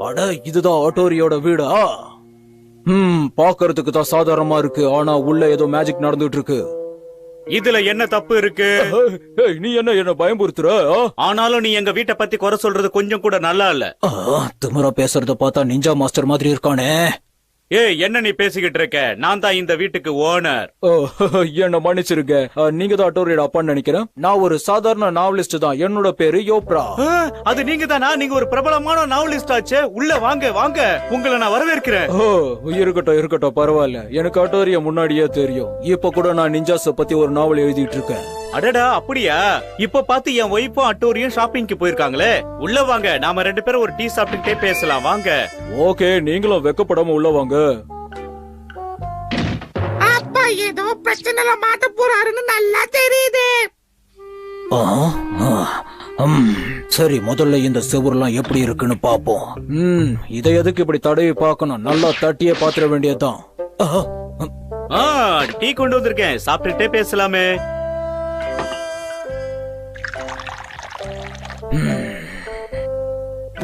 அட, இதுதான் ஆட்டோரியோட வீடா? பாக்குறதுக்கு தான் சாதாரணமா இருக்கு, ஆனா உள்ள ஏதோ மேஜிக் நடந்துட்டு இருக்கு. இதுல என்ன தப்பு இருக்கு? நீ என்ன பயமுறுத்துற? ஆனாலும் நீ எங்க வீட்டை பத்தி குறை சொல்றது கொஞ்சம் கூட நல்லா இல்ல. திமிரா பேசுறத பார்த்தா நிஞ்சா மாஸ்டர் மாதிரி இருக்கானே. என்ன நீ பேசிக்கிட்டு இருக்க? நான் தான் இந்த வீட்டுக்கு ஓனர். என்ன மன்னிச்சிருங்க, நீங்க தான் ஆட்டோரியோட அப்பான்னு நினைக்கிறேன். நான் ஒரு சாதாரண நாவலிஸ்ட் தான். என்னோட பேரு யோப்ரா. அது நீங்க தானா? நீங்க ஒரு பிரபலமான நாவலிஸ்ட் ஆச்சே. உள்ள வாங்க வாங்க, உங்களை நான் வரவேற்கிறேன். இருக்கட்டும் பரவாயில்ல. எனக்கு ஆட்டோரியா முன்னாடியே தெரியும். இப்ப கூட நான் நிஞ்சாஸ பத்தி ஒரு நாவல் எழுதிட்டு இருக்கேன். அடடா, அப்படியா? இப்ப பாத்து என் ஒய்ஃபும் அட்டோரியும் ஷாப்பிங்க்கு போயிருக்காங்களே. உள்ள வாங்க, நாம 2 பேரும் ஒரு டீ சாப்பிட்டுட்டே பேசலாம். வாங்க. ஓகே, நீங்களும் வெக்கப்படாம உள்ள வாங்க. அப்பா ஏதோ பிரச்சனைல மாட்ட போறாருன்னு நல்லா தெரியுது. சரி, முதல்ல இந்த செவுரெல்லாம் எப்படி இருக்குன்னு பாப்போம். இதை எதுக்கு இப்படி தடவி பார்க்கணும்? நல்லா தட்டியே பாத்திர வேண்டியதுதான். டீ கொண்டு வந்திருக்கேன், சாப்பிட்டுட்டே பேசலாமே.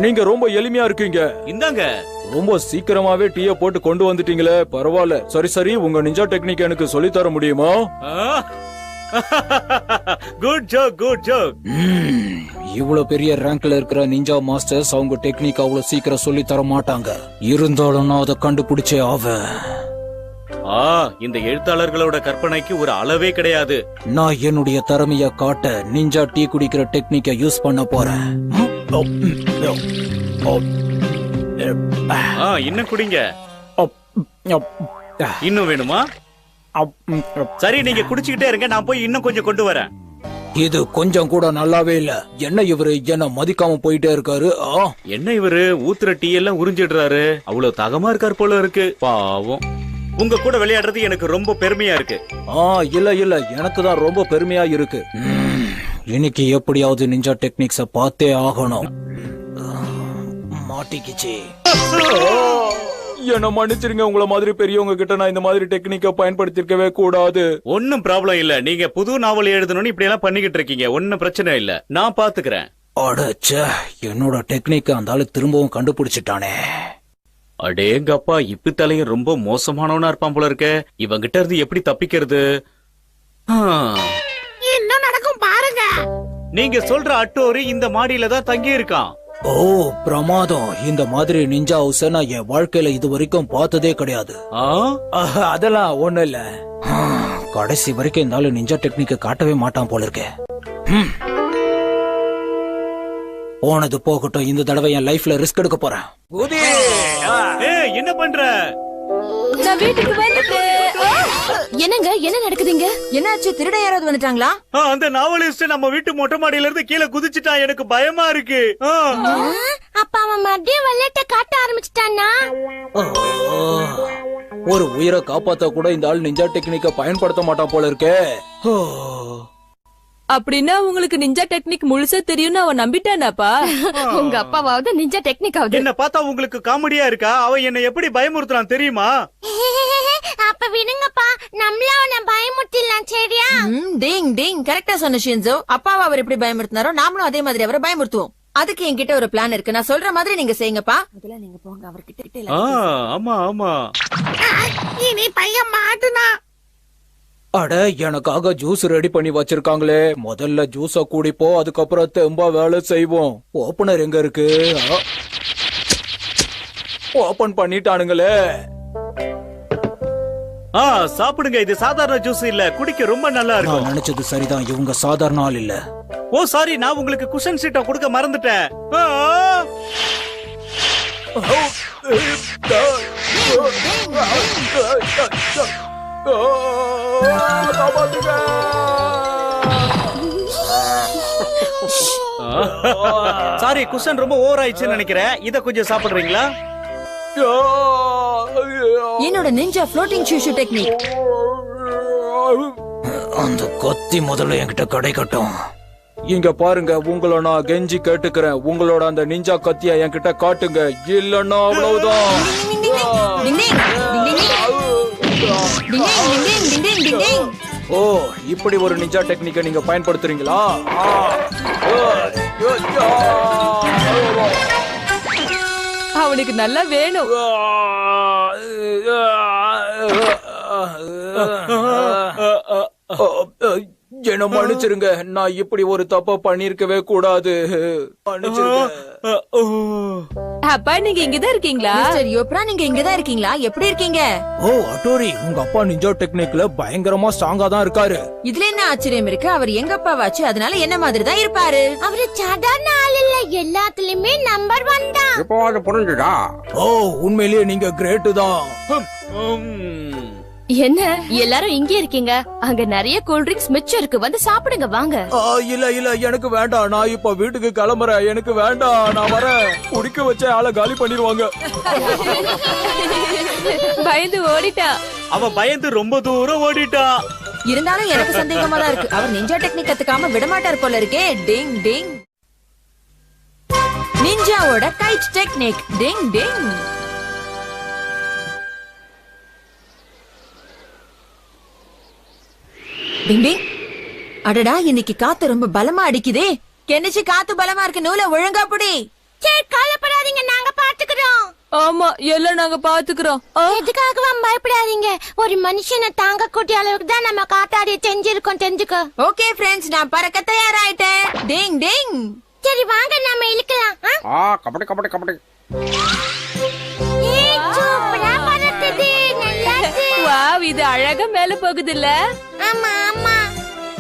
நீங்க ரொம்ப எளிமையா இருக்கீங்க. இந்தாங்க. ரொம்ப சீக்கிரமாவே டீய போட்டு கொண்டு வந்துட்டீங்களே, பரவாயில்ல. சரி, உங்க நிஞ்சா டெக்னிக் எனக்கு சொல்லி தர முடியுமா? Good joke, good joke. இவ்வளவு பெரிய ரேங்க்ல இருக்கிற நிஞ்சா மாஸ்டர்ஸ் அவங்க டெக்னிக் அவ்வளவு சீக்கிரம் சொல்லி தர மாட்டாங்க. இருந்தாலும் நான் அதை கண்டுபிடிச்சே ஆவேன். இந்த எழுத்தாளர்களோட கற்பனைக்கு ஒரு அளவே கிடையாது. நான் என்னுடைய திறமைய காட்ட நிஞ்சா டீ குடிக்கிற டெக்னிக்க யூஸ் பண்ண போறேன். இன்னும் குடிங்க. இன்னும் வேணுமா? சரி, நீங்க குடிச்சுக்கிட்டே இருங்க, நான் போய் இன்னும் கொஞ்சம் கொண்டு வரேன். இது கொஞ்சம் கூட நல்லாவே இல்ல. என்ன இவரு என்ன மதிக்காம போயிட்டே இருக்காரு? என்ன இவரு ஊத்துற டீ எல்லாம் உறிஞ்சிடுறாரு? அவ்வளவு தகமா இருக்காரு போல இருக்கு. பாவம். உங்க கூட விளையாடுறது எனக்கு ரொம்ப பெருமையா இருக்கு. இல்ல எனக்கு தான் ரொம்ப பெருமையா இருக்கு. இன்னைக்கு எப்படியாவது நிஞ்சா டெக்னிக்ஸ பார்த்தே ஆகணும். மாட்டிக்கிச்சு. என்ன மன்னிச்சிருங்க, உங்கள மாதிரி பெரியவங்க கிட்ட நான் இந்த மாதிரி டெக்னிக்க பயன்படுத்திருக்கவே கூடாது. ஒன்னும் ப்ராப்ளம் இல்ல. நீங்க புது நாவல் எழுதணும்னு இப்படி எல்லாம் பண்ணிக்கிட்டு இருக்கீங்க. ஒன்னும் பிரச்சனை இல்ல, நான் பாத்துக்கிறேன். அடச்சே, என்னோட டெக்னிக்க அந்த ஆளு திரும்பவும் கண்டுபிடிச்சிட்டானே. அடேங்கப்பா, இப்ப தலையும் ரொம்ப மோசமானவனா இருப்பான் போல இருக்க. இவங்கிட்ட இருந்து எப்படி தப்பிக்கிறது? என்ன நடக்கும் பாருங்க. நீங்க சொல்ற அட்டோரி இந்த மாடியில தான் தங்கி இருக்கான். பிரமாதம். இந்த மாதிரி நிஞ்சா ஹவுஸ நான் என் வாழ்க்கையில இது வரைக்கும் பார்த்ததே கிடையாது. அதெல்லாம் ஒண்ணு இல்ல. கடைசி வரைக்கும் இந்த ஆளு நிஞ்சா டெக்னிக்க காட்டவே மாட்டான் போல இருக்கே. போனது போகட்டும், இந்த தடவை என் லைஃப்ல ரிஸ்க் எடுக்க போறேன். என்ன பண்ற? நான் வீட்டுக்கு வந்துட்டேன். என்னங்க, என்ன நடக்குதுங்க? என்னாச்சு? திருட யாராவது வந்துட்டாங்களா? அந்த நாவலிஸ்ட் நம்ம வீட்டு மொட்டை மாடியில இருந்து கீழே குதிச்சுட்டான். எனக்கு பயமா இருக்கு. அப்பா அவன் மறுபடியும் வெள்ளட்ட காட்ட ஆரம்பிச்சிட்டானா? ஒரு உயிரை காப்பாத்த கூட இந்த ஆள் நிஞ்சா டெக்னிக்க பயன்படுத்த மாட்டான் போல இருக்கே. அப்படின்னா உங்களுக்கு நிஞ்சா டெக்னிக் முழுசா தெரியும்னு அவன் நம்பிட்டானாப்பா? உங்க அப்பாவாவது நிஞ்சா டெக்னிக் ஆகுது. என்ன பார்த்தா உங்களுக்கு காமெடியா இருக்கா? அவன் என்ன எப்படி பயமுறுத்துறான் தெரியுமா? அப்ப விடுங்கப்பா, நம்மள அவனை பயமுறுத்திடலாம். சரியா? டிங் கரெக்டா சொன்ன ஷின்சோ. அப்பாவை அவர் எப்படி பயமுறுத்தினாரோ நாமளும் அதே மாதிரி அவரை பயமுறுத்துவோம். அதுக்கு என்கிட்ட ஒரு பிளான் இருக்கு. நான் சொல்ற மாதிரி நீங்க செய்யுங்கப்பா. முதல்ல நீங்க போங்க அவர்கிட்ட. ஆமா. இனி பையன் மாட்டுனா. அட, எனக்காக ஜூஸ் ரெடி பண்ணி வச்சிருக்காங்களே. முதல்ல ஜூஸ குடிப்போம், அதுக்கப்புறம் தெம்பா வேலை செய்வோம். ஓபனர் எங்க இருக்கு? ஓபன் பண்ணிட்டானுங்களே. சாப்பிடுங்க. இது சாதாரண ஜூஸ் இல்ல, குடிக்க ரொம்ப நல்லா இருக்கும். நினைச்சது சரிதான், இவங்க சாதாரண ஆள் இல்ல. சாரி, நான் உங்களுக்கு குஷன் சீட்டை கொடுக்க மறந்துட்டேன். சாரி, குஷன் ரொம்ப ஓவர் ஆயிடுச்சுன்னு நினைக்கிறேன். இத கொஞ்சம் சாப்பிடுறீங்களா? என்னோட நிஞ்சா ஃப்ளோட்டிங் ஷூ டெக்னிக். அந்த கத்தி முதல்ல என்கிட்ட கிடைக்கட்டும். இங்க பாருங்க, உங்களை நான் கெஞ்சி கேட்டுக்கிறேன். உங்களோட அந்த நிஞ்சா கத்திய என்கிட்ட காட்டுங்க, இல்லன்னா அவ்வளவுதான். இப்படி ஒரு நிஞ்சா டெக்னிக்கை நீங்க பயன்படுத்துறீங்களா? அவனுக்கு நல்லா வேணும். என்ன மன்னிச்சிருங்க, நான் இப்படி ஒரு தப்ப பண்ணிருக்கவே கூடாது. மன்னிச்சிருங்க. அப்பா நீங்க இங்கதான் இருக்கீங்களா? மிஸ்டர் யோப்ரா, நீங்க இங்கதான் இருக்கீங்களா? எப்படி இருக்கீங்க? ஓ அட்டோரி, உங்க அப்பா நிஞ்சா டெக்னிக்ல பயங்கரமா ஸ்ட்ராங்கா தான் இருக்காரு. இதுல என்ன ஆச்சரியம் இருக்கு? அவர் எங்க அப்பாவாச்சு, அதனால என்ன மாதிரி தான் இருப்பாரு. அவரு சாதாரண ஆள் இல்ல, எல்லாத்துலயுமே நம்பர் 1 தான். இப்போ அது புரிஞ்சுடா. ஓ உண்மையிலேயே நீங்க கிரேட் தான். என்ன எல்லாரும் இங்கே இருக்கீங்க? அங்க நிறைய கூல் ட்ரிங்க்ஸ் மிச்சம் இருக்கு, வந்து சாப்பிடுங்க வாங்க. இல்ல இல்ல எனக்கு வேண்டாம், நான் இப்ப வீட்டுக்கு கிளம்புறேன். எனக்கு வேண்டாம், நான் வரேன். குடிக்க வச்ச ஆளை காலி பண்ணிடுவாங்க. பயந்து ஓடிட்டா. அவன் பயந்து ரொம்ப தூரம் ஓடிட்டா. இருந்தாலும் எனக்கு சந்தேகமா தான் இருக்கு. அவர் நிஞ்சா டெக்னிக் கத்துக்காம விடமாட்டார் போல இருக்கே. டிங் டிங். நிஞ்சாவோட கைட் டெக்னிக். டிங் டிங். டிங் டிங். அடடா, இன்னைக்கு காத்து ரொம்ப பலமா அடிக்குதே. கெனிச்சு காத்து பலமா இருக்கு, நூலை ஒழுங்கா புடி. சரி, கவலைப்படாதீங்க, நாங்க பாத்துக்கிறோம். ஆமா எல்லாம் நாங்க பாத்துக்கிறோம். எதுக்காகவும் பயப்படாதீங்க. ஒரு மனுஷனை தாங்க கூட்டிய அளவுக்கு தான் நம்ம காத்தாடிய செஞ்சிருக்கோம், தெரிஞ்சுக்கோ. ஓகே ஃப்ரெண்ட்ஸ், நான் பறக்க தயாராயிட்டேன். டிங் டிங். சரி வாங்க, நாம இழுக்கலாம். கபடி கபடி கபடி. சூப்பரா பறக்குது, நல்லா இருக்கு. வாவ், இது அழகா மேல போகுதுல்ல? ஆமா ஆமா.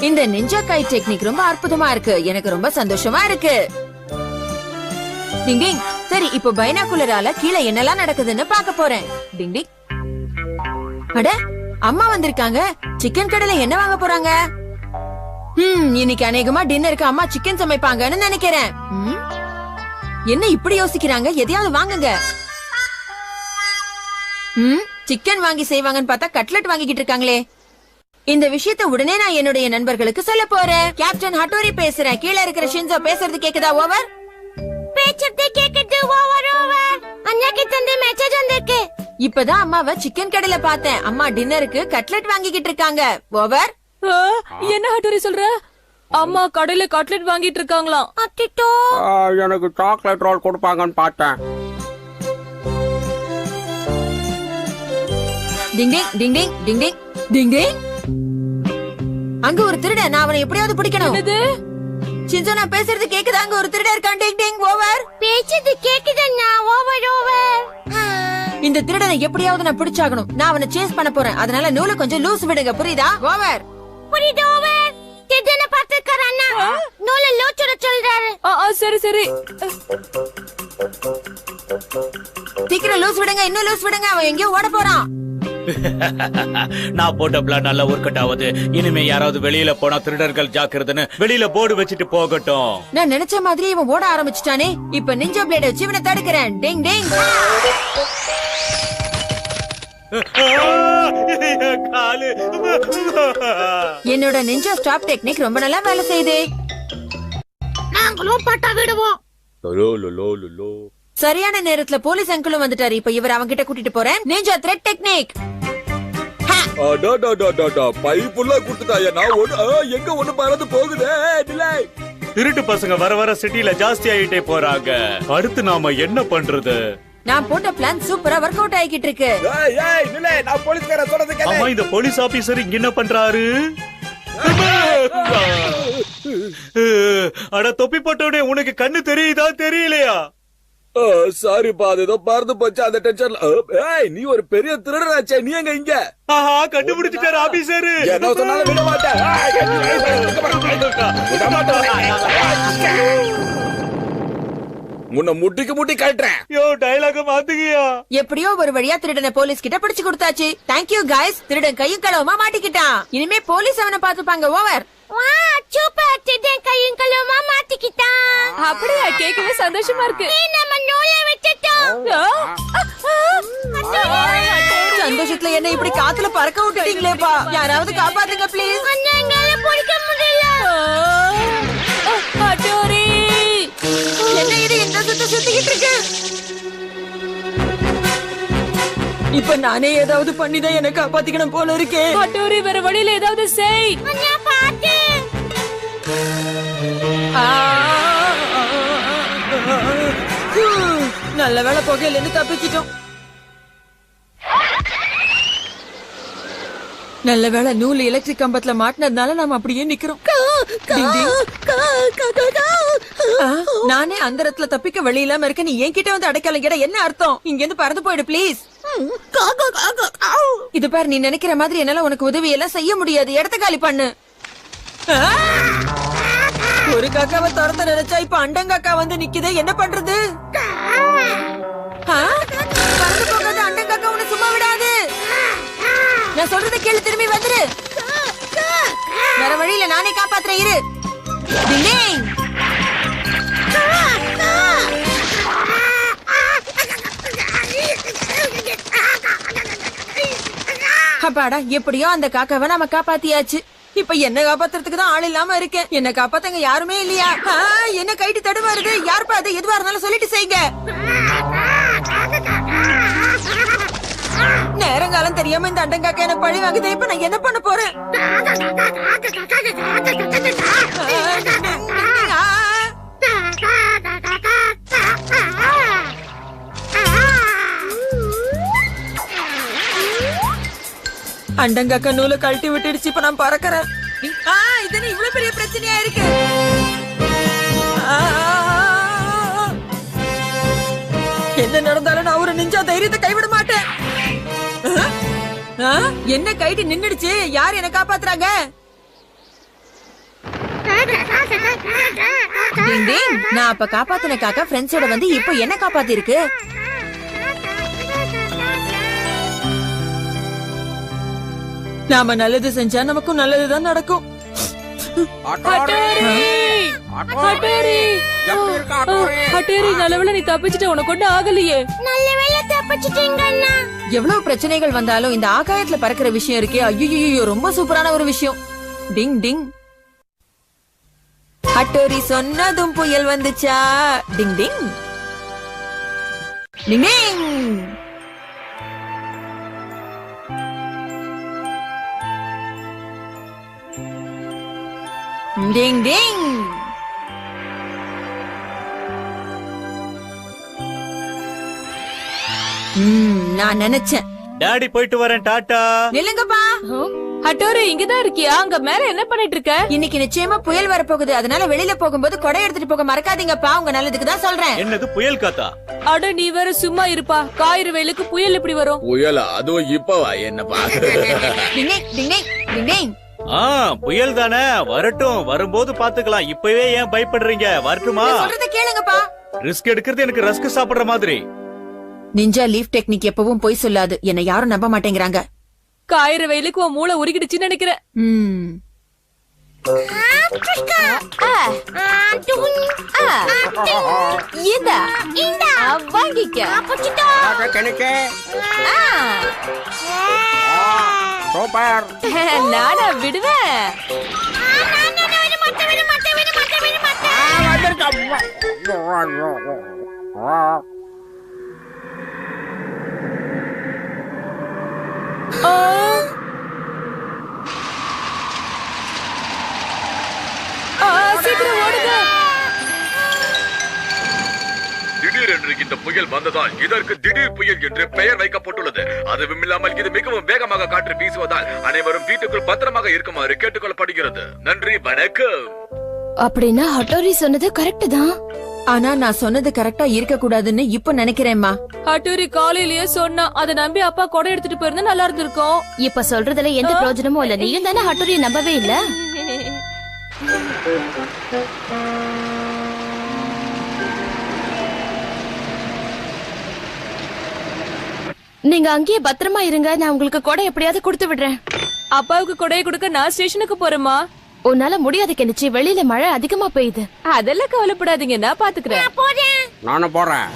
இந்த நிஞ்சா கைட் டெக்னிக் ரொம்ப அற்புதமா இருக்கு. எனக்கு ரொம்ப சந்தோஷமா இருக்கு. டிங் டிங். சரி, இப்போ பைனாகுலரால கீழே என்னெல்லாம் நடக்குதுன்னு பார்க்க போறேன். டிங் டிங். அட, அம்மா வந்திருக்காங்க. சிக்கன் கடையில என்ன வாங்க போறாங்க? இன்னைக்கு அநேகமா டின்னருக்கு அம்மா சிக்கன் சமைப்பாங்கன்னு நினைக்கிறேன். என்ன இப்படி யோசிக்கிறாங்க? எதையாவது வாங்குங்க. சிக்கன் வாங்கி செய்வாங்கன்னு பார்த்தா கட்லெட் வாங்கிக்கிட்டு இருக்காங்களே. இந்த விஷயத்தை உடனே நான் என்னுடைய நண்பர்களுக்கு சொல்ல போறேன். கேப்டன் ஹட்டோரி பேசுறேன். கீழே இருக்கிற ஷின்சோ பேசுறது கேக்குதா? ஓவர். பேச்சத்தை கேக்குது. Over over. அண்ணாக்கு தந்த மெசேஜ் வந்திருக்கு. இப்பதான் அம்மாவை சிக்கன் கடையில பார்த்தேன். அம்மா டின்னருக்கு கட்லெட் வாங்கிக்கிட்டு இருக்காங்க. ஓவர். என்ன ஹட்டோரி சொல்ற? அம்மா கடையில கட்லெட் வாங்கிட்டு இருக்காங்களாம். அட்டிட்டோ. எனக்கு சாக்லேட் ரோல் கொடுப்பாங்கன்னு பார்த்தேன். டிங் டிங் டிங் டிங் டிங் டிங் டிங் டிங். அங்க ஒரு திருடன், நான் அவனை எப்படியாவது பிடிக்கணும். ஷின்சோ, நான் பேசுறது கேக்குதா? அங்க ஒரு திருடன் இருக்கான். Ding ding. ஓவர். பேச்சது கேக்குதுன்னா. Over over. இந்த திருடனை எப்படியாவது நான் பிடிச்சாகணும். நான் அவனை சேஸ் பண்ண போறேன். அதனால நூலை கொஞ்சம் லூஸ் விடுங்க, புரியுதா? ஓவர். புரியுது. ஓவர். திடீர்னு பார்த்துக்கார அண்ணா நூலை லூச்சுட சொல்றாரு. சரி சரி. சீக்கிரம் லூஸ் விடுங்க, இன்னும் லூஸ் விடுங்க. அவன் எங்கேயோ ஓட போறான். நான் போட்ட பிளான் நல்லா ஒர்க் அவுட் ஆகுது. இனிமே யாராவது வெளியில போனா திருடர்கள் ஜாக்கிரதைன்னு வெளியில போர்டு வச்சுட்டு போகட்டும். நான் நினைச்ச மாதிரி இவன் ஓட ஆரம்பிச்சுட்டானே. இப்ப நிஞ்சா பிளேட வச்சு இவனை தடுக்கிறேன். டிங் டிங். காலு. என்னோட நிஞ்சா ஸ்டாப் டெக்னிக் ரொம்ப நல்லா வேலை செய்யுது. நாங்களும் பட்டா விடுவோம். சரியான நேரத்துல போலீஸ் அங்கிளும் வந்துட்டாரு. இப்ப இவர் அவங்க கிட்ட கூட்டிட்டு போறேன். Ninja thread technique. பைப்புள்ள குடுத்துட்டாயா? நான் எங்க ஒண்ணு பறந்து போகுதே. திருட்டு பசங்க வர வர சிட்டில ஜாஸ்தி ஆயிட்டே போறாங்க. அடுத்து நாம என்ன பண்றது? நான் போட்ட பிளான் சூப்பரா ஒர்க் அவுட் ஆகிட்டு இருக்கு. நான் போலீஸ்கார சொல்றது அம்மா, இந்த போலீஸ் ஆபீசர் இங்க என்ன பண்றாரு? அட தொப்பி போட்டோடே, உனக்கு கண்ணு தெரியுதா தெரியலையா? சாரிப்பா, அது ஏதோ பறந்து போச்சு அந்த டென்ஷன்ல. நீ ஒரு பெரிய திருடனாச்சே, நீ எங்க இங்க? ஆஹா, கண்டுபிடிச்சிட்டாரு ஆபீசர். என்ன சொன்னாலும் விட மாட்டேன். உன்னை முட்டிக்கு முட்டி கட்டுறேன். யோ, டயலாக மாத்துகியா? எப்படியோ ஒரு வழியா திருடனை போலீஸ் கிட்ட பிடிச்சு கொடுத்தாச்சு. Thank you guys. திருடன் கையும் களவுமா மாட்டிக்கிட்டான். இனிமே போலீஸ் அவனை பாத்துப்பாங்க. ஓவர். வா, சூப்பர். திருடன் கையும் களவுமா மாட்டிக்கிட்டான். அப்படியா? கேட்கவே சந்தோஷமா இருக்கு. நம்ம நூலை விட்டுட்டோம். சந்தோஷத்துல என்ன இப்படி காத்துல பறக்க விட்டுட்டீங்களேப்பா. யாராவது காப்பாத்துங்க ப்ளீஸ். அண்ணா, எங்களால பிடிக்க முடியல. ஹட்டோரி, என்ன இது இந்த சுத்திக்கிட்டு இருக்கு? இப்ப நானே ஏதாவது பண்ணிதான் எனக்கு காப்பாத்திக்கணும் போல இருக்கே. ஹட்டோரி, வேற வழியில ஏதாவது செய். அண்ணா, பாத்து. நல்ல நல்ல வேளை புகையில இருந்து தப்பிச்சிட்டோம். நல்ல வேளை நூல் எலக்ட்ரிக் கம்பத்துல மாட்டினதுனால நாம அப்படியே நிக்கிறோம். டிங் டிங். நானே அந்த இடத்துல தப்பிக்க வழி இல்லாம இருக்க, நீ என்கிட்ட வந்து அடைக்கலம் கேட என்ன அர்த்தம்? இங்க இருந்து பறந்து போயிடு ப்ளீஸ். இது பாரு, நீ நினைக்கிற மாதிரி என்னால உனக்கு உதவி எல்லாம் செய்ய முடியாது. இடத்த காலி பண்ணு. ஒரு காக்காவை துரத்த நினைச்சா இப்ப அண்டங்காக்கா வந்து நிக்குது. என்ன பண்றது? பறந்து போகாத அண்டங்காக்கா உன்னை சும்மா விடாது. நான் சொல்றத கேளு, திரும்பி வந்துரு. வேற வழியில நானே காப்பாத்துறேன், இரு. டிங். அப்பாடா, எப்படியோ அந்த காக்காவை நாம காப்பாத்தியாச்சு. இப்ப என்ன காப்பாத்துறதுக்கு தான் ஆள் இல்லாம இருக்கேன். என்ன காப்பாத்தங்க யாருமே இல்லையா? என்ன கைட்டு தடுமாறுது. யாருப்பா அது? எதுவா இருந்தாலும் சொல்லிட்டு செய்யுங்க. நேரங்காலம் தெரியாம இந்த அண்டங்காக்கா என்ன பழி வாங்குது. இப்ப நான் என்ன பண்ண போறேன்? அண்டங்காக்கா நூலை கழட்டி விட்டுடுச்சு. இப்ப நான் பறக்கிறேன். இது இவ்வளவு பெரிய பிரச்சனையா இருக்கு. என்ன நடந்தாலும் நான் ஒரு நிஞ்சா தைரியத்தை கைவிட மாட்டேன். என்ன கைட்டு நின்னுடுச்சு. யார் என்ன காப்பாத்துறாங்க? நான் அப்ப காப்பாத்தின காக்கா ஃப்ரெண்ட்ஸோட வந்து இப்ப என்ன காப்பாத்தி இருக்கு. நாம நல்லது செஞ்சா நமக்கும் நல்லதுதான் நடக்கும். நல்லவேளை நீ தப்பிச்சுட்ட. உனக்கு கொண்டு ஆகலையே. நல்ல வேளை தப்பிச்சிட்டீங்க அண்ணா. எவ்வளவு பிரச்சனைகள் வந்தாலும் இந்த ஆகாயத்துல பறக்கிற விஷயம் இருக்கே, ஐயோ ரொம்ப சூப்பரான ஒரு விஷயம். டிங் டிங். ஹட்டோரி சொன்னதும் புயல் வந்துச்சா. டிங் டிங் டிங் டிங். டிங் டிங். நான் நினைச்சேன். டாடி போயிட்டு வரேன், டாட்டா. நில்லுங்கப்பா. ஹட்டோரி, இங்கதான் இருக்கியா? அங்க மேல என்ன பண்ணிட்டு இருக்க? இன்னைக்கு நிச்சயமா புயல் வரப்போகுது. அதனால வெளியில போகும்போது கொடை எடுத்துட்டு போக மறக்காதீங்கப்பா. உங்க நல்லதுக்கு தான் சொல்றேன். என்னது புயல் காத்தா? அட நீ வேற சும்மா இருப்பா. காயிறு வெயிலுக்கு புயல் எப்படி வரும்? புயலா? அதுவும் இப்பவா? என்ன பாக்குற? புயல் தானே, வரட்டும். வரும்போது பாத்துக்கலாம். இப்பவே ஏன் பயப்படுறீங்க? வரட்டுமா? சொல்றத கேளுங்கப்பா. ரிஸ்க் எடுக்கிறது எனக்கு ரஸ்க் சாப்பிடுற மாதிரி. நிஞ்சா லீஃப் டெக்னிக் எப்பவும் பொய் சொல்லாது. என்ன யாரும் நம்ப மாட்டேங்கிறாங்க. காயிறு வெயிலுக்கு உன் மூளை உருகிடுச்சுன்னு நினைக்கிறேன். வாங்கிக்க. சூப்பர். நானா விடுவேன். சீக்கிரம் ஓடுங்க. திடீரென்று இந்த புயல் வந்ததால் இதற்கு திடீர் புயல் என்று பெயர் வைக்கப்பட்டுள்ளது. அதுவும் இல்லாமல் இது மிகவும் வேகமாக காற்று வீசுவதால் அனைவரும் வீட்டுக்குள் பத்திரமாக இருக்குமாறு கேட்டுக்கொள்ளப்படுகிறது. நன்றி, வணக்கம். அப்படின்னா ஹட்டோரி சொன்னது கரெக்ட் தான். ஆனா நான் சொன்னது கரெக்டா இருக்க கூடாதுன்னு இப்ப நினைக்கிறேன்மா. ஹட்டோரி காலையிலேயே சொன்னா, அதை நம்பி அப்பா கொடை எடுத்துட்டு போயிருந்தா நல்லா இருந்திருக்கும். இப்ப சொல்றதுல எந்த பிரயோஜனமும் இல்ல. நீயும் தானே ஹட்டோரியை நம்பவே இல்ல. நீங்க அங்கேயே பத்திரமா இருங்க. நான் உங்களுக்கு கொடை எப்படியாவது கொடுத்து விடுறேன். அப்பாவுக்கு கொடையை கொடுக்க நான் ஸ்டேஷனுக்கு போறேமா. உன்னால முடியாது கெனிச்சி. வெளியில மழை அதிகமா பெய்யுது. அதெல்லாம் கவலைப்படாதீங்க, நான் பாத்துக்கிறேன். நானும் போறேன்.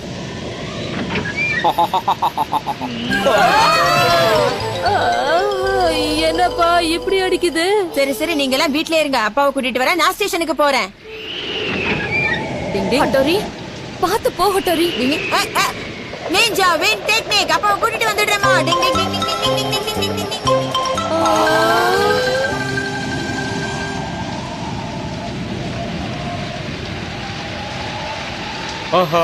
என்னப்பா இப்படி அடிக்குது? சரி சரி, நீங்க எல்லாம் வீட்லயே இருங்க. அப்பாவை கூட்டிட்டு வரேன். நான் ஸ்டேஷனுக்கு போறேன். ஹட்டோரி பாத்து போ. Hattori ninja win technique. அப்பாவை கூட்டிட்டு வந்துடுறேமா. டிங் டிங் டிங் டிங் டிங் டிங் டிங் டிங் டிங் டிங். ஆஹா,